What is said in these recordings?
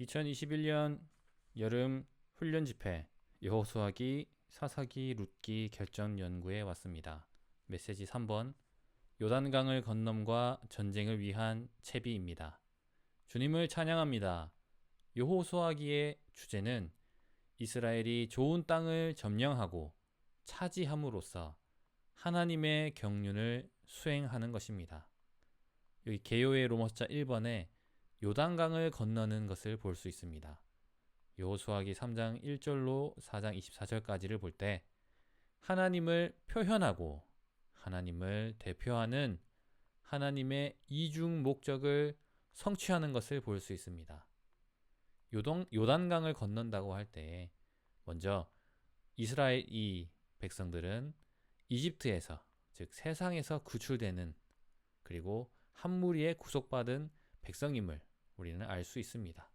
2021년 여름 훈련 집회 여호수아기 사사기 룻기 결정 연구에 왔습니다. 메시지 3번 요단강을 건nom과 전쟁을 위한 채비입니다. 주님을 찬양합니다. 여호수아기의 주제는 이스라엘이 좋은 땅을 점령하고 차지함으로써 하나님의 경륜을 수행하는 것입니다. 여기 개요의 로마서 1번에 요단강을 건너는 것을 볼 수 있습니다. 여호수아기 3장 1절로 4장 24절까지를 볼 때 하나님을 표현하고 하나님을 대표하는 하나님의 이중 목적을 성취하는 것을 볼 수 있습니다. 요단강을 건넌다고 할 때 먼저 이스라엘 이 백성들은 이집트에서 즉 세상에서 구출되는 그리고 한 무리에 구속받은 백성임을 우리는 알 수 있습니다.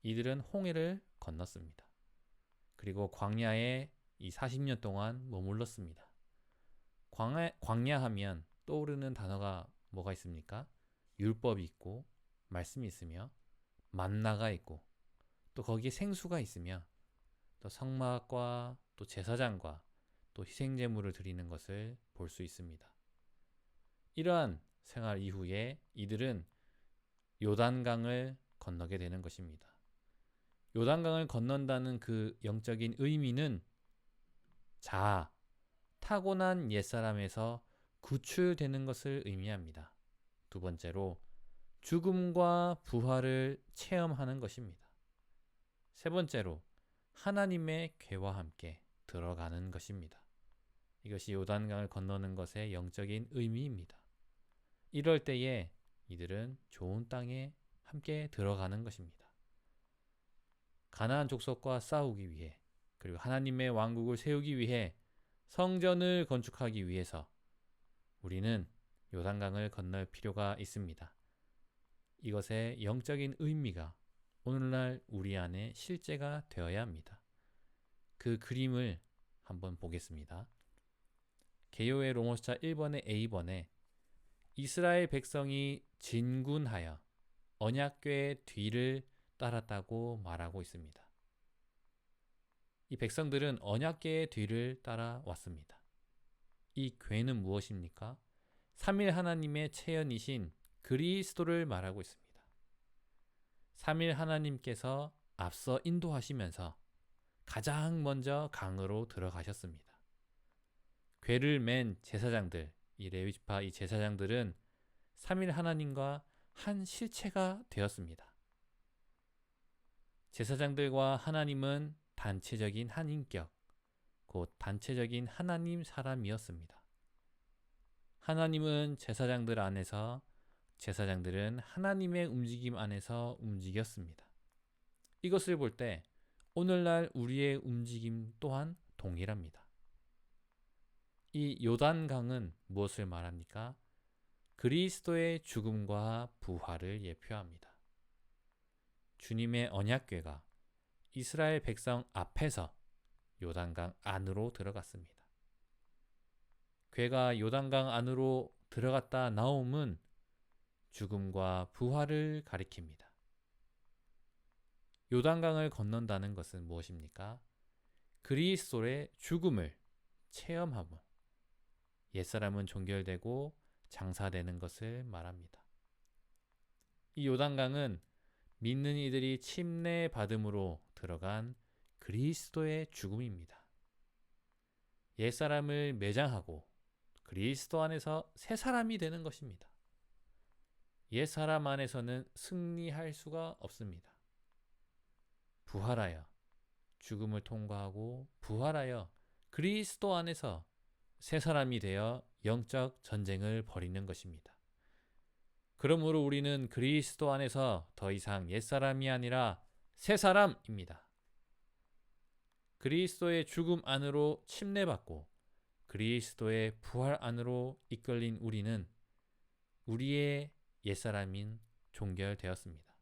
이들은 홍해를 건넜습니다. 그리고 광야에 이 40년 동안 머물렀습니다. 광야하면 떠오르는 단어가 뭐가 있습니까? 율법이 있고 말씀이 있으며 만나가 있고 또 거기에 생수가 있으며 또 성막과 또 제사장과 또 희생제물을 드리는 것을 볼 수 있습니다. 이러한 생활 이후에 이들은 요단강을 건너게 되는 것입니다. 요단강을 건넌다는 그 영적인 의미는 타고난 옛사람에서 구출되는 것을 의미합니다. 두 번째로 죽음과 부활을 체험하는 것입니다. 세 번째로 하나님의 궤와 함께 들어가는 것입니다. 이것이 요단강을 건너는 것의 영적인 의미입니다. 이럴 때에 이들은 좋은 땅에 함께 들어가는 것입니다. 가나안 족속과 싸우기 위해 그리고 하나님의 왕국을 세우기 위해 성전을 건축하기 위해서 우리는 요단강을 건널 필요가 있습니다. 이것의 영적인 의미가 오늘날 우리 안에 실제가 되어야 합니다. 그 그림을 한번 보겠습니다. 개요의 로마서 1번의 A번에 이스라엘 백성이 진군하여 언약궤의 뒤를 따랐다고 말하고 있습니다. 이 백성들은 언약궤의 뒤를 따라왔습니다. 이 궤는 무엇입니까? 삼일 하나님의 체현이신 그리스도를 말하고 있습니다. 삼일 하나님께서 앞서 인도하시면서 가장 먼저 강으로 들어가셨습니다. 궤를 맨 제사장들, 이 레위지파 이 제사장들은 삼일 하나님과 한 실체가 되었습니다. 제사장들과 하나님은 단체적인 한 인격, 곧 단체적인 하나님 사람이었습니다. 하나님은 제사장들 안에서, 제사장들은 하나님의 움직임 안에서 움직였습니다. 이것을 볼 때 오늘날 우리의 움직임 또한 동일합니다. 이 요단강은 무엇을 말합니까? 그리스도의 죽음과 부활을 예표합니다. 주님의 언약궤가 이스라엘 백성 앞에서 요단강 안으로 들어갔습니다. 궤가 요단강 안으로 들어갔다 나옴은 죽음과 부활을 가리킵니다. 요단강을 건넌다는 것은 무엇입니까? 그리스도의 죽음을 체험함을, 옛사람은 종결되고 장사되는 것을 말합니다. 이 요단강은 믿는 이들이 침례받음으로 들어간 그리스도의 죽음입니다. 옛사람을 매장하고 그리스도 안에서 새 사람이 되는 것입니다. 옛사람 안에서는 승리할 수가 없습니다. 부활하여 죽음을 통과하고 부활하여 그리스도 안에서 새 사람이 되어 영적 전쟁을 벌이는 것입니다. 그러므로 우리는 그리스도 안에서 더 이상 옛사람이 아니라 새 사람입니다. 그리스도의 죽음 안으로 침례받고 그리스도의 부활 안으로 이끌린 우리는 우리의 옛사람인 종결되었습니다.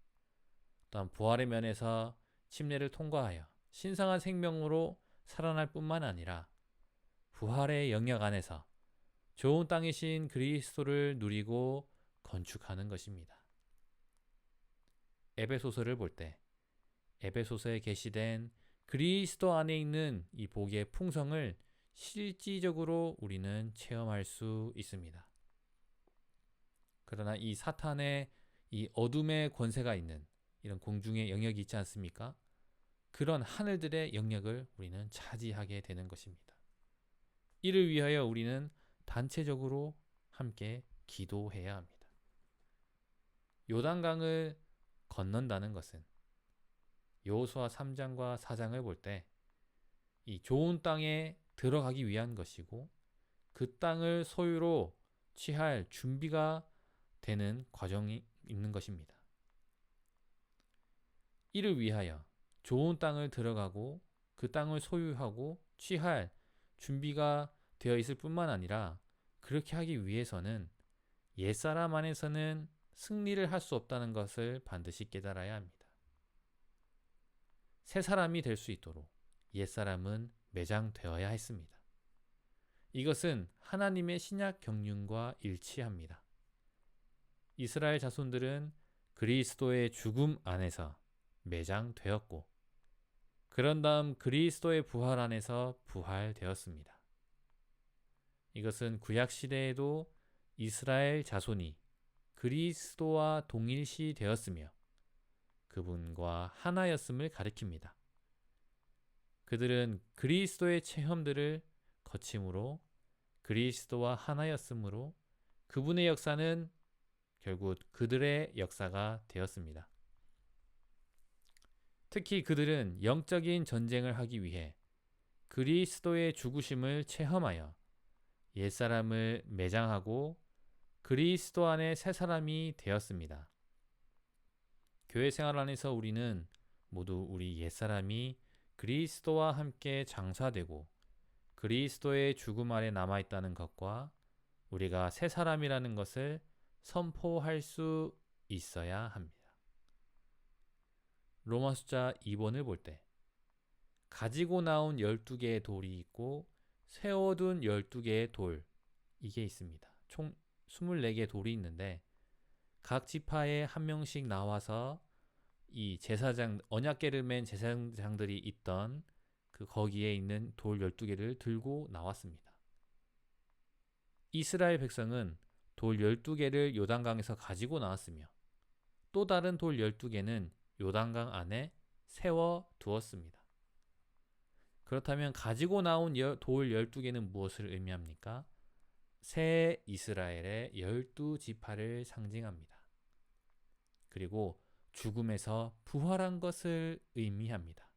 또한 부활의 면에서 침례를 통과하여 신성한 생명으로 살아날 뿐만 아니라 부활의 영역 안에서 좋은 땅이신 그리스도를 누리고 건축하는 것입니다. 에베소서를 볼 때 에베소서에 계시된 그리스도 안에 있는 이 복의 풍성을 실질적으로 우리는 체험할 수 있습니다. 그러나 이 사탄의 이 어둠의 권세가 있는 이런 공중의 영역이 있지 않습니까? 그런 하늘들의 영역을 우리는 차지하게 되는 것입니다. 이를 위하여 우리는 단체적으로 함께 기도해야 합니다. 요단강을 건넌다는 것은 여호수아 3장과 4장을 볼 때 이 좋은 땅에 들어가기 위한 것이고 그 땅을 소유로 취할 준비가 되는 과정이 있는 것입니다. 이를 위하여 좋은 땅을 들어가고 그 땅을 소유하고 취할 준비가 되어 있을 뿐만 아니라 그렇게 하기 위해서는 옛사람 안에서는 승리를 할 수 없다는 것을 반드시 깨달아야 합니다. 새 사람이 될 수 있도록 옛사람은 매장되어야 했습니다. 이것은 하나님의 신약 경륜과 일치합니다. 이스라엘 자손들은 그리스도의 죽음 안에서 매장되었고 그런 다음 그리스도의 부활 안에서 부활되었습니다. 이것은 구약 시대에도 이스라엘 자손이 그리스도와 동일시 되었으며 그분과 하나였음을 가리킵니다. 그들은 그리스도의 체험들을 거침으로 그리스도와 하나였으므로 그분의 역사는 결국 그들의 역사가 되었습니다. 특히 그들은 영적인 전쟁을 하기 위해 그리스도의 죽으심을 체험하여 옛사람을 매장하고 그리스도 안에 새 사람이 되었습니다. 교회 생활 안에서 우리는 모두 우리 옛사람이 그리스도와 함께 장사되고 그리스도의 죽음 아래 남아있다는 것과 우리가 새 사람이라는 것을 선포할 수 있어야 합니다. 로마 숫자 2번을 볼 때 가지고 나온 12개의 돌이 있고 세워둔 12개의 돌, 이게 있습니다. 총 24개의 돌이 있는데 각 지파에 한 명씩 나와서 이 제사장, 언약궤를 맨 제사장들이 있던 그 거기에 있는 돌 12개를 들고 나왔습니다. 이스라엘 백성은 돌 12개를 요단강에서 가지고 나왔으며 또 다른 돌 12개는 요단강 안에 세워 두었습니다. 그렇다면 가지고 나온 돌 12개는 무엇을 의미합니까? 새 이스라엘의 12지파를 상징합니다. 그리고 죽음에서 부활한 것을 의미합니다.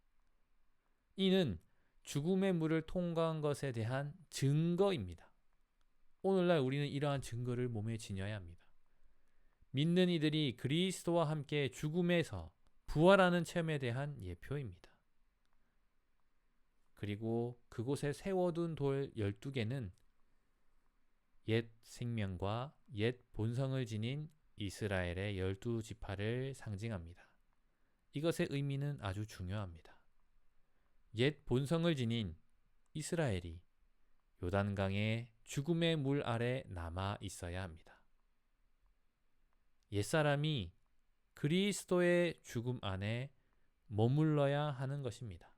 이는 죽음의 물을 통과한 것에 대한 증거입니다. 오늘날 우리는 이러한 증거를 몸에 지녀야 합니다. 믿는 이들이 그리스도와 함께 죽음에서 부활하는 체험에 대한 예표입니다. 그리고 그곳에 세워둔 돌 12개는 옛 생명과 옛 본성을 지닌 이스라엘의 12지파를 상징합니다. 이것의 의미는 아주 중요합니다. 옛 본성을 지닌 이스라엘이 요단강의 죽음의 물 아래 남아 있어야 합니다. 옛사람이 그리스도의 죽음 안에 머물러야 하는 것입니다.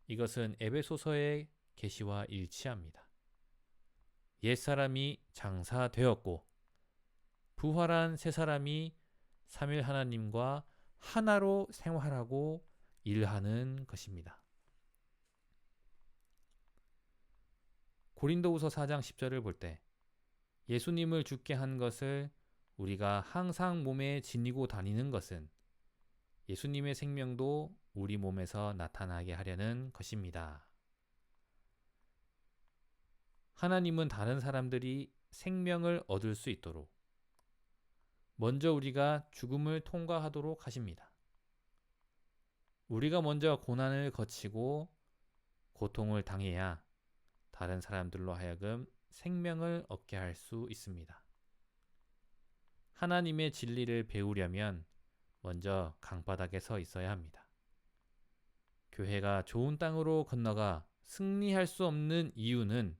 이것은 에베소서의 계시와 일치합니다. 옛사람이 장사되었고 부활한 새사람이 삼위 하나님과 하나로 생활하고 일하는 것입니다. 고린도후서 4장 10절을 볼 때 예수님을 죽게 한 것을 우리가 항상 몸에 지니고 다니는 것은 예수님의 생명도 우리 몸에서 나타나게 하려는 것입니다. 하나님은 다른 사람들이 생명을 얻을 수 있도록 먼저 우리가 죽음을 통과하도록 하십니다. 우리가 먼저 고난을 거치고 고통을 당해야 다른 사람들로 하여금 생명을 얻게 할 수 있습니다. 하나님의 진리를 배우려면 먼저 강바닥에 서 있어야 합니다. 교회가 좋은 땅으로 건너가 승리할 수 없는 이유는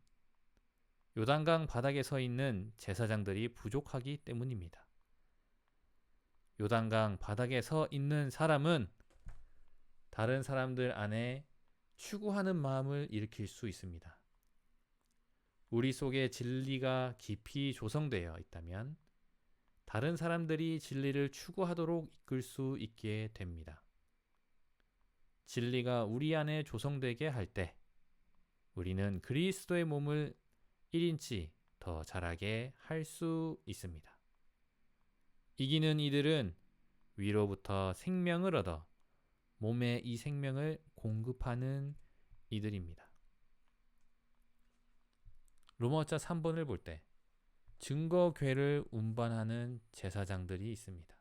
요단강 바닥에 서 있는 제사장들이 부족하기 때문입니다. 요단강 바닥에 서 있는 사람은 다른 사람들 안에 추구하는 마음을 일으킬 수 있습니다. 우리 속에 진리가 깊이 조성되어 있다면 다른 사람들이 진리를 추구하도록 이끌 수 있게 됩니다. 진리가 우리 안에 조성되게 할 때 우리는 그리스도의 몸을 1인치 더 자라게 할 수 있습니다. 이기는 이들은 위로부터 생명을 얻어 몸에 이 생명을 공급하는 이들입니다. 로마자 3번을 볼 때 증거궤를 운반하는 제사장들이 있습니다.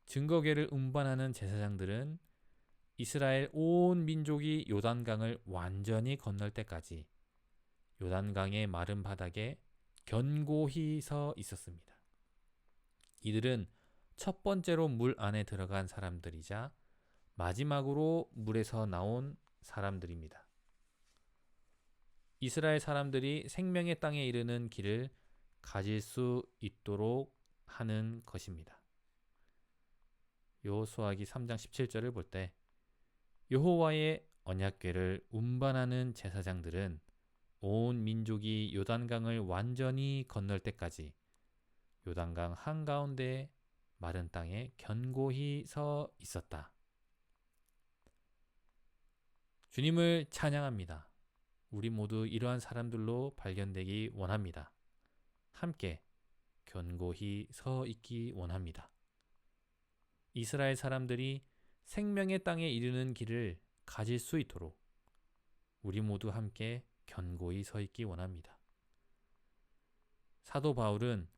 증거궤를 운반하는 제사장들은 이스라엘 온 민족이 요단강을 완전히 건널 때까지 요단강의 마른 바닥에 견고히 서 있었습니다. 이들은 첫 번째로 물 안에 들어간 사람들이자 마지막으로 물에서 나온 사람들입니다. 이스라엘 사람들이 생명의 땅에 이르는 길을 가질 수 있도록 하는 것입니다. 여호수아기 3장 17절을 볼 때 여호와의 언약궤를 운반하는 제사장들은 온 민족이 요단강을 완전히 건널 때까지 요단강 한가운데 마른 땅에 견고히 서 있었다. 주님을 찬양합니다. 우리 모두 이러한 사람들로 발견되기 원합니다. 함께 견고히 서 있기 원합니다. 이스라엘 사람들이 생명의 땅에 이르는 길을 가질 수 있도록 우리 모두 함께 견고히 서 있기 원합니다. 사도 바울은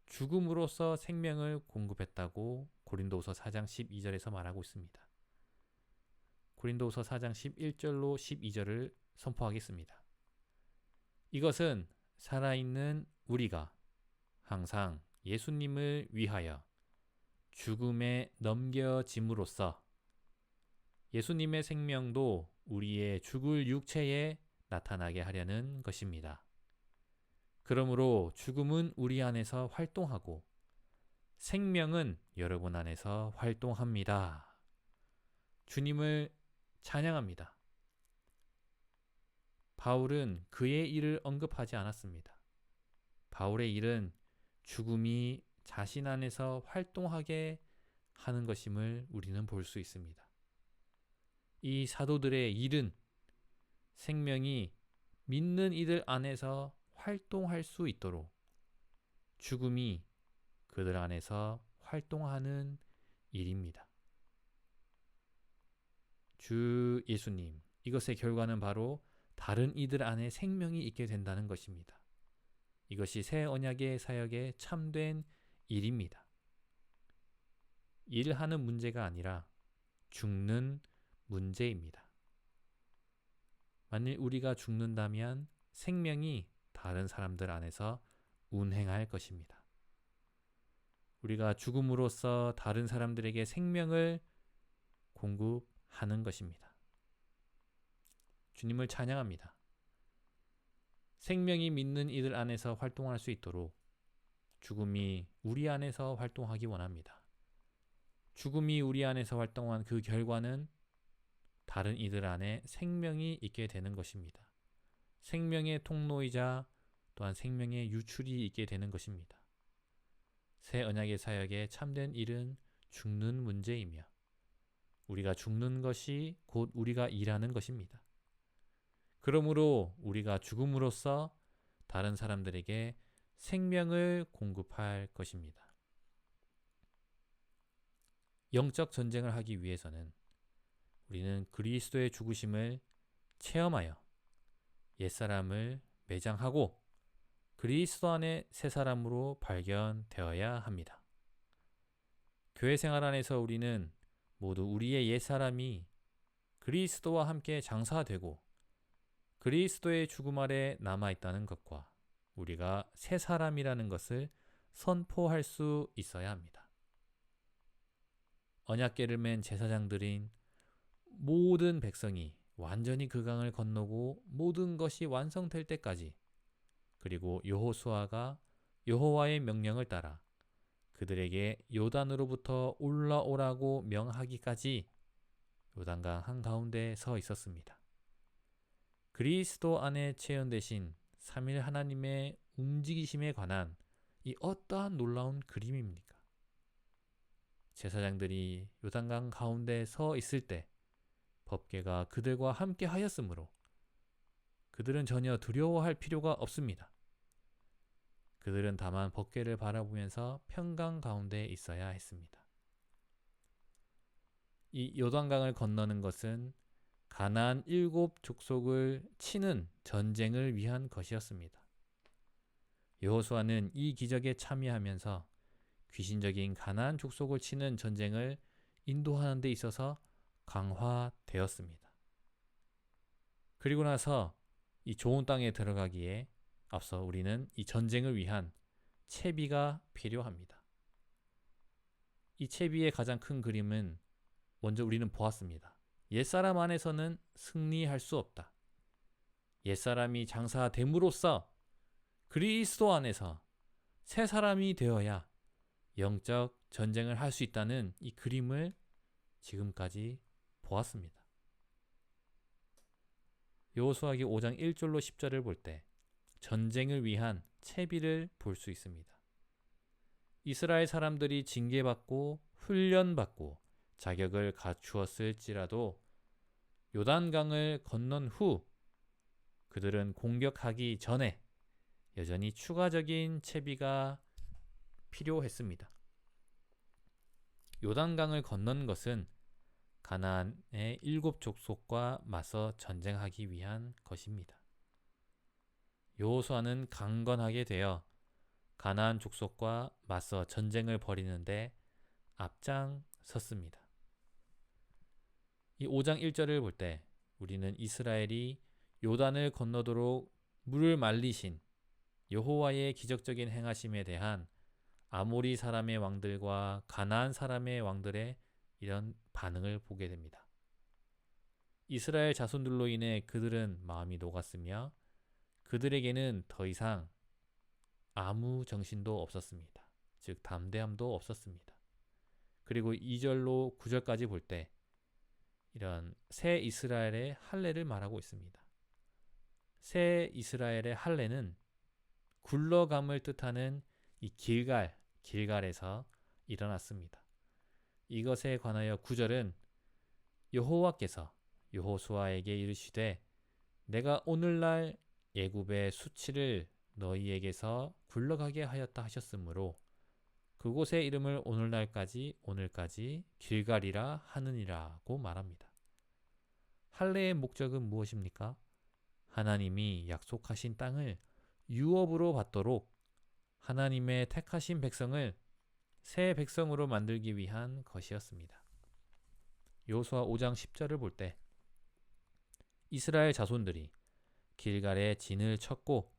죽음으로써 생명을 공급했다고 고린도후서 4장 12절에서 말하고 있습니다. 고린도후서 4장 11절로 12절을 선포하겠습니다. 이것은 살아있는 우리가 항상 예수님을 위하여 죽음에 넘겨짐으로써 예수님의 생명도 우리의 죽을 육체에 나타나게 하려는 것입니다. 그러므로 죽음은 우리 안에서 활동하고 생명은 여러분 안에서 활동합니다. 주님을 찬양합니다. 바울은 그의 일을 언급하지 않았습니다. 바울의 일은 죽음이 자신 안에서 활동하게 하는 것임을 우리는 볼 수 있습니다. 이 사도들의 일은 생명이 믿는 이들 안에서 활동할 수 있도록 죽음이 그들 안에서 활동하는 일입니다. 주 예수님, 이것의 결과는 바로 다른 이들 안에 생명이 있게 된다는 것입니다. 이것이 새 언약의 사역의 참된 일입니다. 일하는 문제가 아니라 죽는 문제입니다. 만일 우리가 죽는다면 생명이 다른 사람들 안에서 운행할 것입니다. 우리가 죽음으로써 다른 사람들에게 생명을 공급하는 것입니다. 주님을 찬양합니다. 생명이 믿는 이들 안에서 활동할 수 있도록 죽음이 우리 안에서 활동하기 원합니다. 죽음이 우리 안에서 활동한 그 결과는 다른 이들 안에 생명이 있게 되는 것입니다. 생명의 통로이자 또한 생명의 유출이 있게 되는 것입니다. 새 언약의 사역에 참된 일은 죽는 문제이며 우리가 죽는 것이 곧 우리가 일하는 것입니다. 그러므로 우리가 죽음으로써 다른 사람들에게 생명을 공급할 것입니다. 영적 전쟁을 하기 위해서는 우리는 그리스도의 죽으심을 체험하여 옛사람을 매장하고 그리스도 안에 새 사람으로 발견되어야 합니다. 교회 생활 안에서 우리는 모두 우리의 옛사람이 그리스도와 함께 장사되고 그리스도의 죽음 아래 남아있다는 것과 우리가 새 사람이라는 것을 선포할 수 있어야 합니다. 언약궤를 맨 제사장들인 모든 백성이 완전히 그 강을 건너고 모든 것이 완성될 때까지 그리고 여호수아가 여호와의 명령을 따라 그들에게 요단으로부터 올라오라고 명하기까지 요단강 한가운데 서 있었습니다. 그리스도 안에 체현되신 삼일 하나님의 움직이심에 관한 이 어떠한 놀라운 그림입니까? 제사장들이 요단강 가운데 서 있을 때 법궤가 그들과 함께 하였으므로 그들은 전혀 두려워할 필요가 없습니다. 그들은 다만 법궤를 바라보면서 평강 가운데 있어야 했습니다. 이 요단강을 건너는 것은 가나안 7족속을 치는 전쟁을 위한 것이었습니다. 여호수아는 이 기적에 참여하면서 귀신적인 가나안 족속을 치는 전쟁을 인도하는 데 있어서 강화되었습니다. 그리고 나서 이 좋은 땅에 들어가기에 앞서 우리는 이 전쟁을 위한 채비가 필요합니다. 이 채비의 가장 큰 그림은 먼저 우리는 보았습니다. 옛사람 안에서는 승리할 수 없다. 옛사람이 장사됨으로써 그리스도 안에서 새 사람이 되어야 영적 전쟁을 할 수 있다는 이 그림을 지금까지 보았습니다. 여호수아기 5장 1절로 10절을 볼 때 전쟁을 위한 채비를 볼 수 있습니다. 이스라엘 사람들이 징계받고 훈련받고 자격을 갖추었을지라도 요단강을 건넌 후 그들은 공격하기 전에 여전히 추가적인 채비가 필요했습니다. 요단강을 건넌 것은 가나안의 7족속과 맞서 전쟁하기 위한 것입니다. 여호수아는 강건하게 되어 가나안 족속과 맞서 전쟁을 벌이는데 앞장섰습니다. 이 5장 1절을 볼 때 우리는 이스라엘이 요단을 건너도록 물을 말리신 여호와의 기적적인 행하심에 대한 아모리 사람의 왕들과 가나안 사람의 왕들의 이런 반응을 보게 됩니다. 이스라엘 자손들로 인해 그들은 마음이 녹았으며 그들에게는 더 이상 아무 정신도 없었습니다. 즉 담대함도 없었습니다. 그리고 2절로 9절까지 볼 때 이런 새 이스라엘의 할례를 말하고 있습니다. 새 이스라엘의 할례는 굴러감을 뜻하는 이 길갈에서 일어났습니다. 이것에 관하여 9절은 여호와께서 여호수아에게 이르시되 내가 오늘날 애굽의 수치를 너희에게서 굴러가게 하였다 하셨으므로 그곳의 이름을 오늘까지 길갈이라 하느니라고 말합니다. 할례의 목적은 무엇입니까? 하나님이 약속하신 땅을 유업으로 받도록 하나님의 택하신 백성을 새 백성으로 만들기 위한 것이었습니다. 여호수아 5장 10절을 볼 때 이스라엘 자손들이 길갈에 진을 쳤고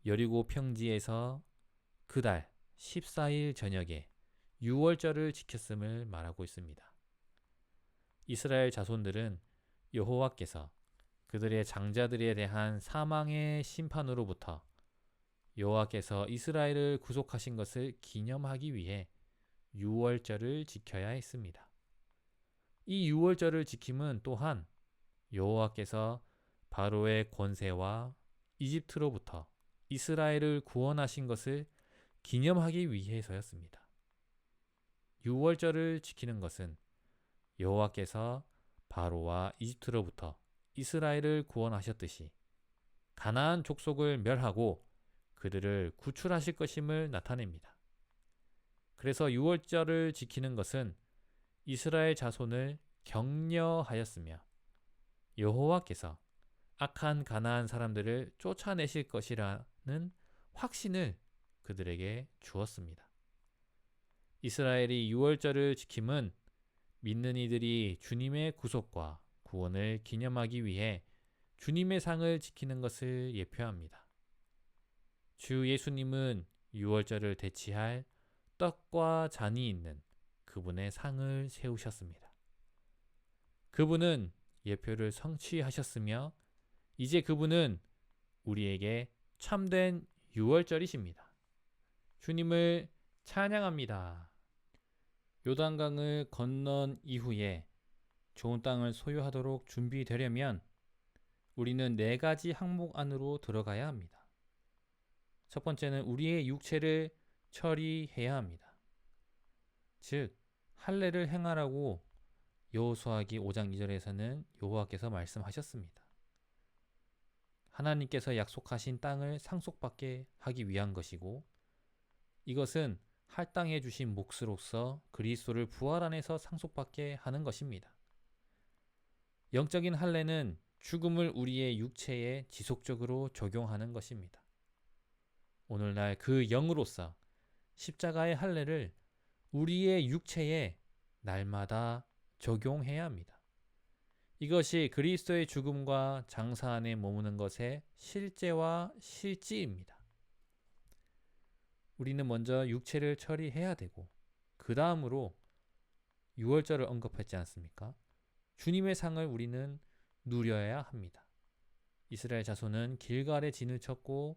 여리고 평지에서 그달 14일 저녁에 유월절을 지켰음을 말하고 있습니다. 이스라엘 자손들은 여호와께서 그들의 장자들에 대한 사망의 심판으로부터 여호와께서 이스라엘을 구속하신 것을 기념하기 위해 유월절을 지켜야 했습니다. 이 유월절을 지킴은 또한 여호와께서 바로의 권세와 이집트로부터 이스라엘을 구원하신 것을 기념하기 위해서였습니다. 유월절을 지키는 것은 여호와께서 바로와 이집트로부터 이스라엘을 구원하셨듯이 가나안 족속을 멸하고 그들을 구출하실 것임을 나타냅니다. 그래서 유월절을 지키는 것은 이스라엘 자손을 격려하였으며 여호와께서 악한 가나안 사람들을 쫓아내실 것이라는 확신을 그들에게 주었습니다. 이스라엘이 유월절을 지킴은 믿는 이들이 주님의 구속과 구원을 기념하기 위해 주님의 상을 지키는 것을 예표합니다. 주 예수님은 유월절을 대치할 떡과 잔이 있는 그분의 상을 세우셨습니다. 그분은 예표를 성취하셨으며 이제 그분은 우리에게 참된 유월절이십니다. 주님을 찬양합니다. 요단강을 건넌 이후에 좋은 땅을 소유하도록 준비되려면 우리는 4가지 항목 안으로 들어가야 합니다. 첫 번째는 우리의 육체를 처리해야 합니다. 즉 할례를 행하라고 여호수아기 5장 2절에서는 여호와께서 말씀하셨습니다. 하나님께서 약속하신 땅을 상속받게 하기 위한 것이고, 이것은 할당해 주신 몫으로서 그리스도를 부활 안에서 상속받게 하는 것입니다. 영적인 할례는 죽음을 우리의 육체에 지속적으로 적용하는 것입니다. 오늘날 그 영으로서 십자가의 할례를 우리의 육체에 날마다 적용해야 합니다. 이것이 그리스도의 죽음과 장사 안에 머무는 것의 실제와 실지입니다. 우리는 먼저 육체를 처리해야 되고, 그 다음으로 유월절을 언급했지 않습니까? 주님의 상을 우리는 누려야 합니다. 이스라엘 자손은 길갈에 진을 쳤고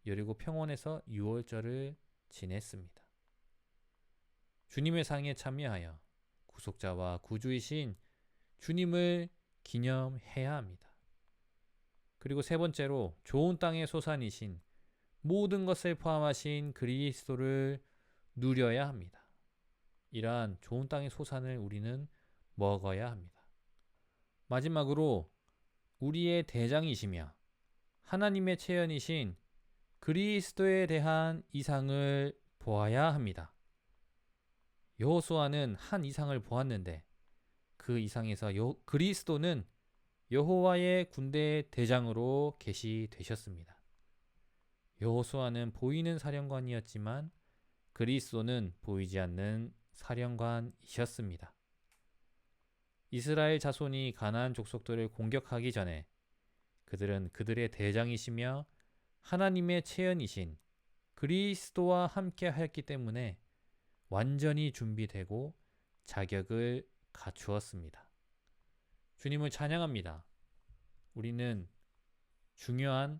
여리고 평원에서 유월절을 지냈습니다. 주님의 상에 참여하여 구속자와 구주이신 주님을 기념해야 합니다. 그리고 세 번째로 좋은 땅의 소산이신 모든 것을 포함하신 그리스도를 누려야 합니다. 이러한 좋은 땅의 소산을 우리는 먹어야 합니다. 마지막으로 우리의 대장이시며 하나님의 체현이신 그리스도에 대한 이상을 보아야 합니다. 여호수아는 한 이상을 보았는데 그 이상에서 그리스도는 여호와의 군대의 대장으로 계시되셨습니다. 여호수아는 보이는 사령관이었지만 그리스도는 보이지 않는 사령관이셨습니다. 이스라엘 자손이 가나안 족속들을 공격하기 전에 그들은 그들의 대장이시며 하나님의 체현이신 그리스도와 함께 하였기 때문에 완전히 준비되고 자격을 갖추었습니다. 주님을 찬양합니다. 우리는 중요한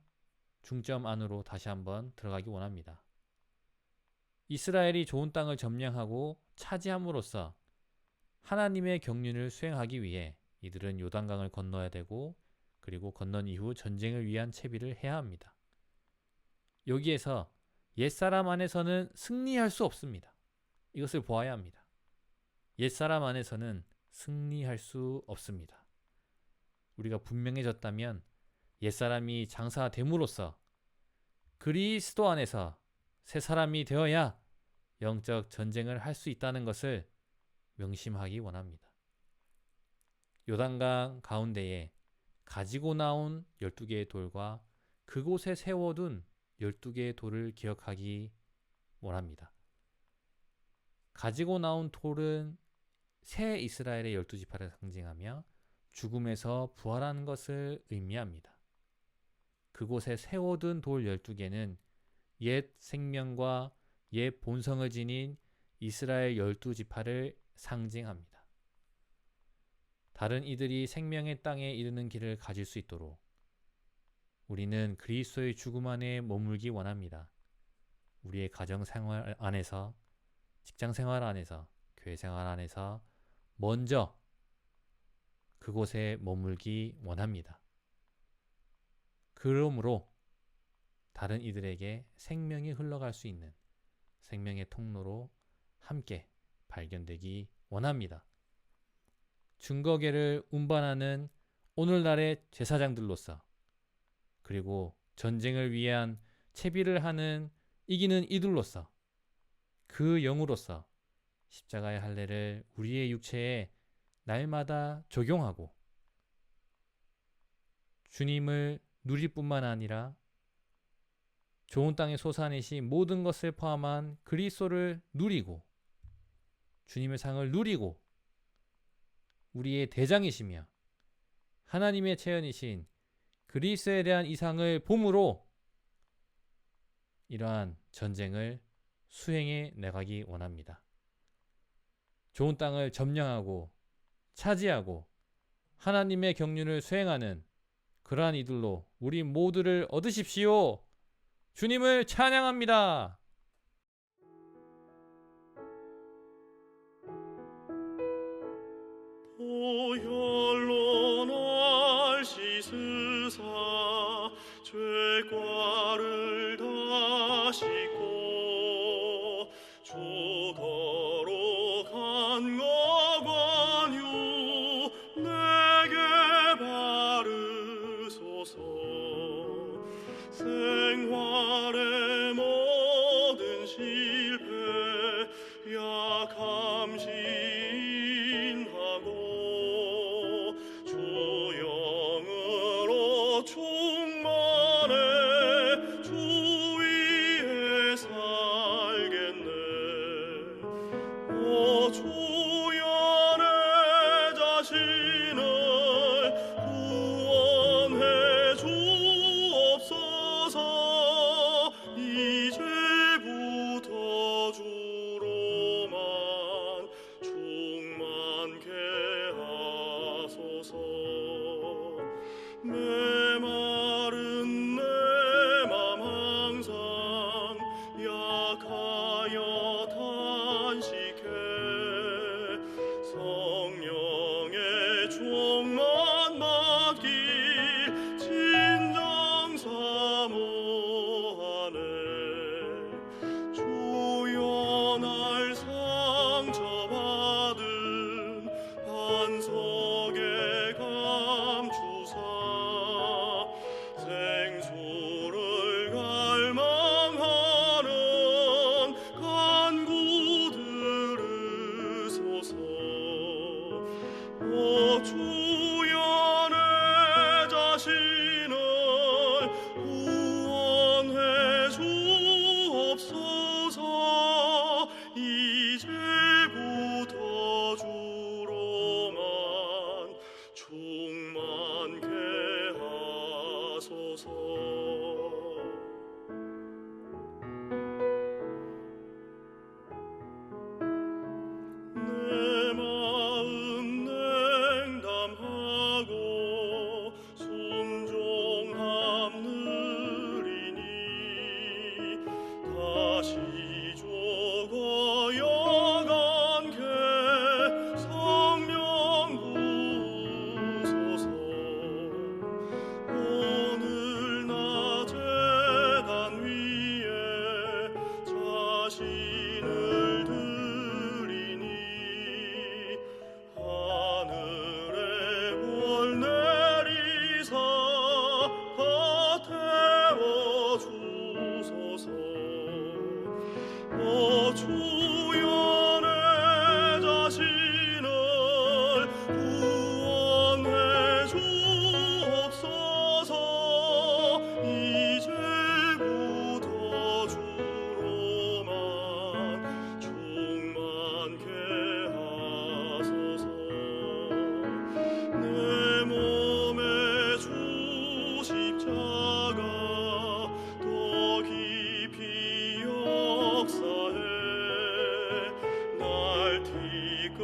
중점 안으로 다시 한번 들어가기 원합니다. 이스라엘이 좋은 땅을 점령하고 차지함으로써 하나님의 경륜을 수행하기 위해 이들은 요단강을 건너야 되고, 그리고 건넌 이후 전쟁을 위한 채비를 해야 합니다. 여기에서 옛사람 안에서는 승리할 수 없습니다. 이것을 보아야 합니다. 옛사람 안에서는 승리할 수 없습니다. 우리가 분명해졌다면 옛사람이 장사됨으로써 그리스도 안에서 새 사람이 되어야 영적 전쟁을 할 수 있다는 것을 명심하기 원합니다. 요단강 가운데에 가지고 나온 12개의 돌과 그곳에 세워둔 12개의 돌을 기억하기 원합니다. 가지고 나온 돌은 새 이스라엘의 12지파를 상징하며 죽음에서 부활하는 것을 의미합니다. 그곳에 세워둔 돌 12개는 옛 생명과 옛 본성을 지닌 이스라엘 12지파를 상징합니다. 다른 이들이 생명의 땅에 이르는 길을 가질 수 있도록 우리는 그리스도의 죽음 안에 머물기 원합니다. 우리의 가정생활 안에서, 직장생활 안에서, 교회생활 안에서 먼저 그곳에 머물기 원합니다. 그러므로 다른 이들에게 생명이 흘러갈 수 있는 생명의 통로로 함께 발견되기 원합니다. 증거계를 운반하는 오늘날의 제사장들로서, 그리고 전쟁을 위한 채비를 하는 이기는 이들로서, 그 영으로서 십자가의 할례를 우리의 육체에 날마다 적용하고 주님을 누릴 뿐만 아니라 좋은 땅의 소산이신 모든 것을 포함한 그리스도를 누리고 주님의 상을 누리고 우리의 대장이시며 하나님의 체현이신 그리스도에 대한 이상을 봄으로 이러한 전쟁을 수행해 나가기 원합니다. 좋은 땅을 점령하고 차지하고 하나님의 경륜을 수행하는 그러한 이들로 우리 모두를 얻으십시오. 주님을 찬양합니다. 보혈 주여 내 자신을 구원해 주옵소서. 이제부터 주로만 충만케 하소서. 내 마음 냉담하고 순종함 느리니 다시 조거여 간게 성령 부소서. 오늘 나 제단 위에 자신을 드리니 하늘의 볼 내리사 다 태워 주소서. 오 주여 내 자신을 구원해 주옵소서. 이제부터 주로만 충만케 하소서. 내 몸에 주 십자가 더 깊이 역사해 날 티끌